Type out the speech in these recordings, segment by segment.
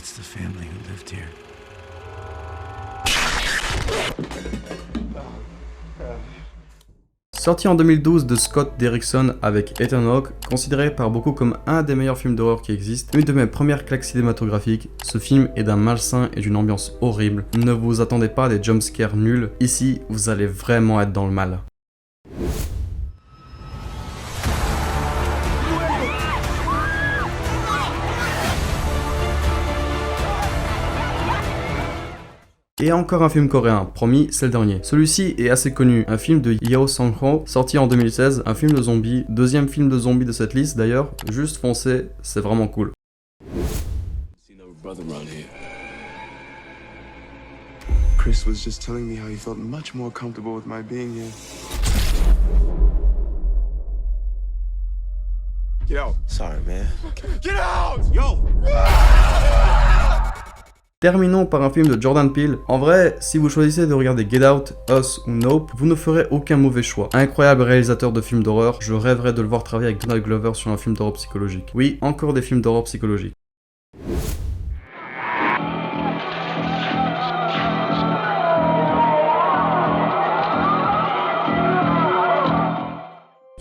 That's the family who lived here. Sorti en 2012 de Scott Derrickson avec Ethan Hawke, considéré par beaucoup comme un des meilleurs films d'horreur qui existent, une de mes premières claques cinématographiques, ce film est d'un malsain et d'une ambiance horrible. Ne vous attendez pas à des jumpscares nuls, ici vous allez vraiment être dans le mal. Et encore un film coréen, promis, c'est le dernier. Celui-ci est assez connu, un film de Yeo Sang-ho, sorti en 2016, un film de zombies, deuxième film de zombies de cette liste d'ailleurs, juste foncez, c'est vraiment cool. Chris was just telling me how he felt much more comfortable with my being here. Get out. Sorry, man. Get out! Yo! Terminons par un film de Jordan Peele. En vrai, si vous choisissez de regarder Get Out, Us ou Nope, vous ne ferez aucun mauvais choix. Incroyable réalisateur de films d'horreur, je rêverais de le voir travailler avec Donald Glover sur un film d'horreur psychologique. Oui, encore des films d'horreur psychologique.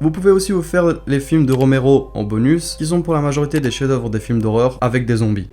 Vous pouvez aussi vous faire les films de Romero en bonus, qui sont pour la majorité des chefs-d'œuvre des films d'horreur avec des zombies.